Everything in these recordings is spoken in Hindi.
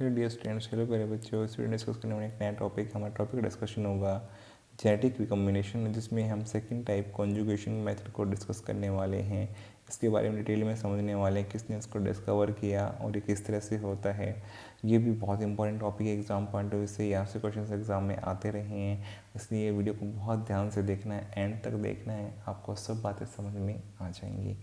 हेलो डियर स्टूडेंट्स, हेलो प्यारे बच्चों। स्टूडेंट डिस्कस करने वाले एक नया टॉपिक, हमारा टॉपिक डिस्कशन होगा जेनेटिक रिकॉम्बिनेशन, जिसमें हम सेकंड टाइप कॉन्जुगेशन मेथड को डिस्कस करने वाले हैं। इसके बारे में डिटेल में समझने वाले हैं, किसने इसको डिस्कवर किया और ये किस तरह से होता है। ये भी बहुत इंपॉर्टेंट टॉपिक है एग्जाम पॉइंट ऑफ व्यू से, यहाँ से क्वेश्चन एग्जाम में आते रहे हैं, इसलिए वीडियो को बहुत ध्यान से देखना है, एंड तक देखना है, आपको सब बातें समझ में आ जाएंगी।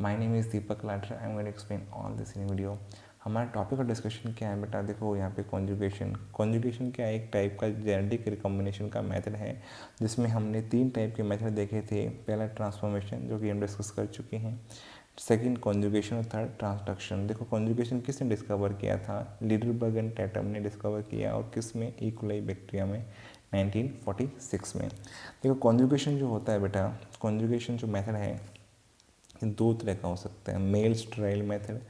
My name is Deepak Lathar, I am going to explain all this in video. हमारा टॉपिक का डिस्कशन क्या है बेटा, देखो यहाँ पे कॉन्जुगेशन क्या है, एक टाइप का जेनेटिक रिकॉम्बिनेशन का मेथड है, जिसमें हमने 3 टाइप के मेथड देखे थे। पहला ट्रांसफॉर्मेशन, जो कि हम डिस्कस कर चुके हैं, सेकंड कॉन्जुगेशन और थर्ड ट्रांसडक्शन। देखो कॉन्जुगेशन किसने डिस्कवर किया था, लीडरबर्ग एंड टैटम ने डिस्कवर किया, और किस में, ई कोलाई बैक्टीरिया में 1946 में। देखो कॉन्जुगेशन जो होता है बेटा, कॉन्जुगेशन जो मेथड है 2 तरह का हो सकता है, मेल स्टेराइल मेथड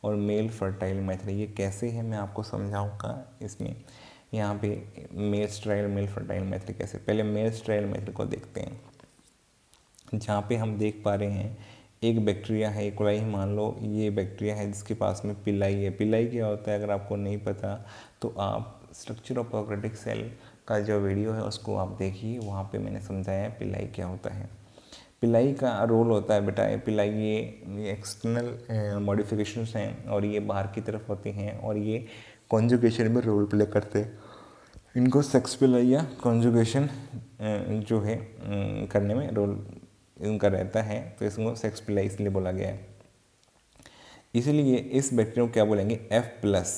और मेल फर्टाइल मेथड। ये कैसे है मैं आपको समझाऊंगा इसमें। यहाँ पे male sterile male fertile method कैसे, पहले मेल स्टेराइल मेथड को देखते हैं। जहाँ पे हम देख पा रहे हैं एक बैक्टीरिया है, कोलाई मान लो, ये बैक्टीरिया है जिसके पास में पिलाई है। पिलाई क्या होता है अगर आपको नहीं पता तो आप स्ट्रक्चर ऑफ प्रोकैरियोटिक सेल का जो वीडियो है उसको आप देखिए, वहाँ पे मैंने समझाया है पिलाई क्या होता है। पिलाई का रोल होता है बेटा, पिलाई ये एक्सटर्नल मॉडिफिकेशंस हैं और ये बाहर की तरफ होते हैं और ये कॉन्जुगेशन में रोल प्ले करते हैं। इनको सेक्स पिलाई या कॉन्जुगेशन जो है करने में रोल इनका रहता है, तो इसको सेक्स पिलाई इसलिए बोला गया है। इसलिए इस बैक्टीरिया को क्या बोलेंगे, F+,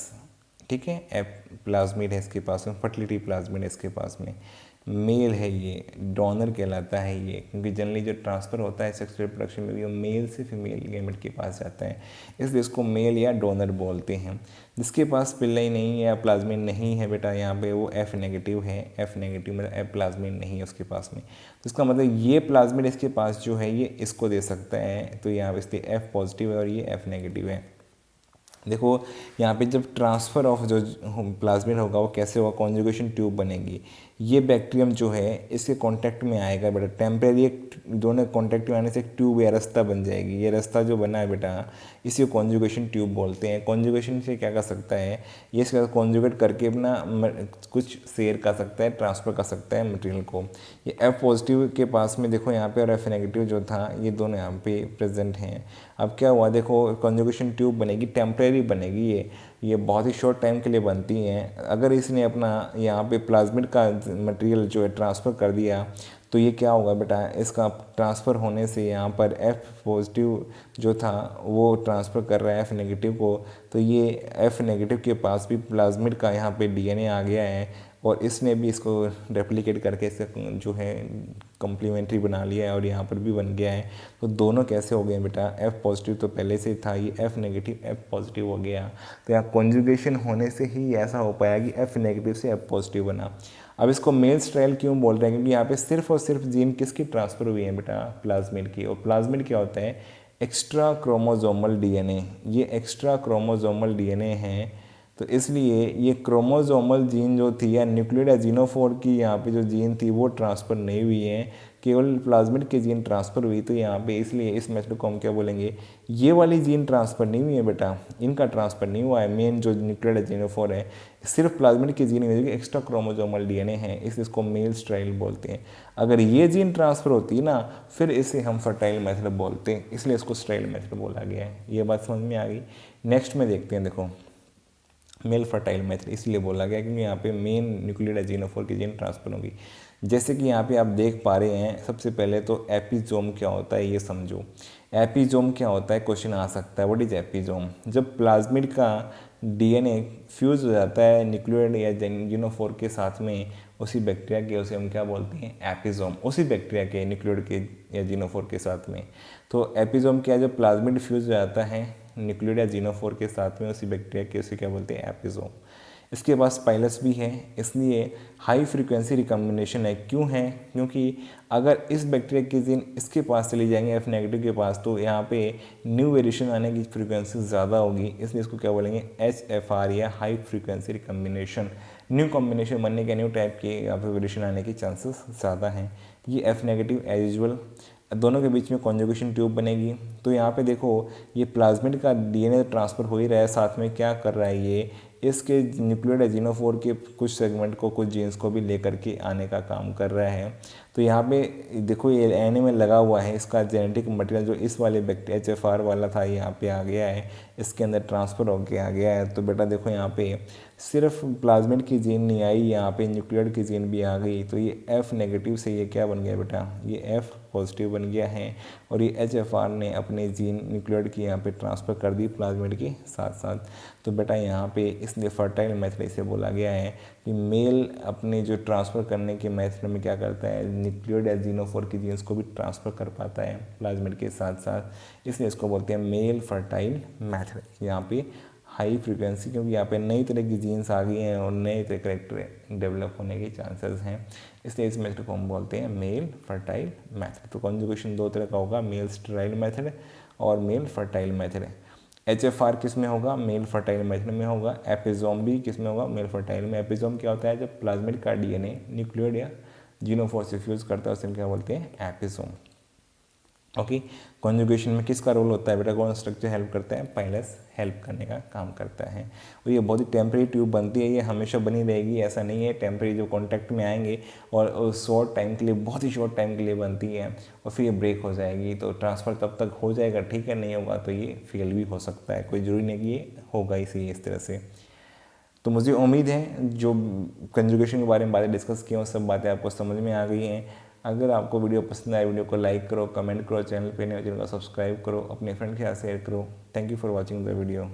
ठीक है। F प्लाज्मिड है इसके पास में, फर्टिलिटी प्लाज्मिड है इसके पास में, मेल है, ये डोनर कहलाता है ये, क्योंकि जनरली जो ट्रांसफ़र होता है सेक्सुअल रिप्रोडक्शन में भी वो मेल से फीमेल गैमेट के पास जाता है, इसलिए इसको मेल या डोनर बोलते हैं। जिसके पास पिल्लाई नहीं है या प्लाज्मिड नहीं है बेटा, यहाँ पे वो F नेगेटिव है। F नेगेटिव मतलब F प्लाज्मिड नहीं है उसके पास में, तो इसका मतलब ये प्लाज्मिड इसके पास जो है ये इसको दे सकता है, तो यहाँ पे इसलिए F पॉजिटिव है और ये F नेगेटिव है। देखो यहाँ पे जब ट्रांसफ़र ऑफ जो प्लाज्मिड होगा वो कैसे होगा, कॉन्जुगेशन ट्यूब बनेगी। ये बैक्टीरियम जो है इसके कांटेक्ट में आएगा बेटा, टेम्परेरी एक दोनों कांटेक्ट में आने से एक ट्यूब या रास्ता बन जाएगी। ये रास्ता जो बना है बेटा इसी को कॉन्जुगेशन ट्यूब बोलते हैं। कॉन्जुगेशन से क्या कर सकता है, ये इसका कॉन्जुगेट करके अपना कुछ शेयर कर सकता है, ट्रांसफ़र कर सकता है मटेरियल को। ये F पॉजिटिव के पास में देखो यहाँ पे, और F नेगेटिव जो था ये दोनों यहाँ पे प्रेजेंट हैं। अब क्या हुआ, देखो कॉन्जुगेशन ट्यूब बनेगी, टेम्परेरी बनेगी, ये बहुत ही शॉर्ट टाइम के लिए बनती हैं। अगर इसने अपना यहाँ पे प्लाज्मिड का मटेरियल जो है ट्रांसफ़र कर दिया तो ये क्या होगा बेटा, इसका ट्रांसफ़र होने से यहाँ पर F पॉजिटिव जो था वो ट्रांसफ़र कर रहा है F नेगेटिव को, तो ये F नेगेटिव के पास भी प्लाज्मिड का यहाँ पे DNA आ गया है और इसने भी इसको रेप्लिकेट करके इसे जो है कम्प्लीमेंट्री बना लिया है और यहाँ पर भी बन गया है। तो दोनों कैसे हो गए बेटा, F पॉजिटिव तो पहले से था, ये F नेगेटिव F पॉजिटिव हो गया। तो यहाँ कॉन्जुगेशन होने से ही ऐसा हो पाया कि F नेगेटिव से F पॉजिटिव बना। अब इसको मेल स्टेराइल क्यों बोल रहे हैं, क्योंकि यहाँ पे सिर्फ और सिर्फ जीन किसकी ट्रांसफ़र हुई है बेटा, प्लाज्मिड की। और प्लाज्मिड क्या होता है, एक्स्ट्रा क्रोमोजोमल DNA। ये एक्स्ट्रा क्रोमोजोमल DNA है, तो इसलिए ये क्रोमोजोमल जीन जो थी या न्यूक्लियोटाइड या जीनोफोर की यहाँ पे जो जीन थी वो ट्रांसफ़र नहीं हुई है, केवल प्लाज्मिड के जीन ट्रांसफ़र हुई। तो यहाँ पे इसलिए इस मेथड को हम क्या बोलेंगे, ये वाली जीन ट्रांसफ़र नहीं हुई है बेटा, इनका ट्रांसफ़र नहीं हुआ है। मेन जो न्यूक्लियोटाइड जीनोफोर है सिर्फ प्लाज्मिड की जीन है, एक्स्ट्रा क्रोमोजोमल DNA है, इसलिए इसको मेल स्टेराइल बोलते हैं। अगर ये जीन ट्रांसफ़र होती है ना फिर इसे हम फर्टाइल मेथड बोलते हैं, इसलिए इसको स्टेराइल मेथड बोला गया है। ये बात समझ में आ गई। नेक्स्ट में देखते हैं, देखो मेल फर्टाइल मेथड इसलिए बोला गया क्योंकि यहाँ पे मेन न्यूक्लियोटाइड जीनोफोर की जीन ट्रांसफर होगी। जैसे कि यहाँ पे आप देख पा रहे हैं, सबसे पहले तो एपिजोम क्या होता है ये समझो। एपिजोम क्या होता है, क्वेश्चन आ सकता है, व्हाट इज एपिजोम। जब प्लाज्मिड का DNA फ्यूज हो जाता है न्यूक्लियोटाइड या जीनोफोर के साथ में उसी बैक्टीरिया के, उसे हम क्या बोलते हैं, एपिजोम। उसी बैक्टीरिया के न्यूक्लियोटाइड के या जीनोफोर के साथ में। तो एपिजोम क्या है, जब प्लाज्मिड फ्यूज हो जाता है न्यूक्लियोटाइड या जीनोफोर के साथ में उसी बैक्टीरिया के, उसे क्या बोलते हैं, एपिजोम। इसके पास पाइलस भी है, इसलिए हाई फ्रीक्वेंसी रिकॉम्बिनेशन है। क्यों है, क्योंकि अगर इस बैक्टीरिया की जीन इसके पास चली जाएंगे F नेगेटिव के पास, तो यहाँ पे न्यू वेरिएशन आने की फ्रीक्वेंसी ज़्यादा होगी, इसलिए इसको क्या बोलेंगे, HFR या high frequency recombination. New combination बनने के, न्यू टाइप के यहाँ पे वेरिएशन आने की चांसेस ज़्यादा हैं। ये F नेगेटिव एज यूजुअल, दोनों के बीच में कॉन्जुगेशन ट्यूब बनेगी। तो यहाँ पे देखो ये प्लाज्मिड का DNA ट्रांसफ़र हो ही रहा है, साथ में क्या कर रहा है, इसके न्यूक्लियोइड एजिनोफोर के कुछ सेगमेंट को, कुछ जीन्स को भी लेकर के आने का काम कर रहा है। तो यहाँ पे देखो ये एन में लगा हुआ है, इसका जेनेटिक मटेरियल जो इस वाले बैक्टीरिया HFR वाला था यहाँ पे आ गया है, इसके अंदर ट्रांसफ़र होके आ गया है। तो बेटा देखो यहाँ पे सिर्फ प्लाज्मिड की जीन नहीं आई, यहाँ पे न्यूक्लियोइड की जीन भी आ गई। तो ये F नेगेटिव से ये क्या बन गया बेटा, ये F पॉजिटिव बन गया है और ये HFR ने अपने जीन न्यूक्लियोइड की यहाँ पे ट्रांसफ़र कर दी प्लाज्मिड के साथ साथ। तो बेटा यहाँ पे इसलिए फर्टाइल मेथड इसे बोला गया है कि मेल अपने जो ट्रांसफ़र करने के मेथड में क्या करता है, न्यूक्लियोइड एजिनोफोर की जीन्स को भी ट्रांसफ़र कर पाता है प्लाज्मिड के साथ साथ, इसलिए इसको बोलते हैं मेल फर्टाइल मेथड। यहाँ पे हाई फ्रीक्वेंसी, क्योंकि यहाँ पे नई तरह की जीन्स आ गई हैं और नए तरह करेक्टर डेवलप होने के चांसेस हैं, इसलिए इस मेथड को हम बोलते हैं मेल फर्टाइल मेथड। तो कॉन्जुगेशन दो तरह का होगा, मेल स्टेराइल मेथड और मेल फर्टाइल मेथड। HFR किस में होगा, मेल फर्टाइल मेथड में होगा। एपिजोम भी किस में होगा, मेल फर्टाइल में। एपिजोम क्या होता है, जब प्लाज्मिड का DNA न्यूक्लियोइड या जीनोफोर से फ्यूज करता है उसे हम क्या बोलते हैं, एपिजोम। ओके, कॉन्जुगेशन में किसका रोल होता है बेटा, कौन स्ट्रक्चर हेल्प करता है, पाइलस हेल्प करने का काम करता है। और ये बहुत ही टेम्परेरी ट्यूब बनती है, ये हमेशा बनी रहेगी, ऐसा नहीं है। टेम्परेरी जो कॉन्टैक्ट में आएंगे और शॉर्ट टाइम के लिए, बहुत ही शॉर्ट टाइम के लिए बनती है और फिर ये ब्रेक हो जाएगी। तो ट्रांसफ़र तब तक हो जाएगा, ठीक है, नहीं होगा तो ये फेल भी हो सकता है, कोई ज़रूरी नहीं कि ये होगा इसी इस तरह से। तो मुझे उम्मीद है जो कंजुगेशन के बारे में बातें डिस्कस की हैं, सब बातें आपको समझ में आ गई हैं। अगर आपको वीडियो पसंद आए, वीडियो को लाइक करो, कमेंट करो, चैनल पे नए चैनल को सब्सक्राइब करो, अपने फ्रेंड के साथ शेयर करो। Thank you for watching the video.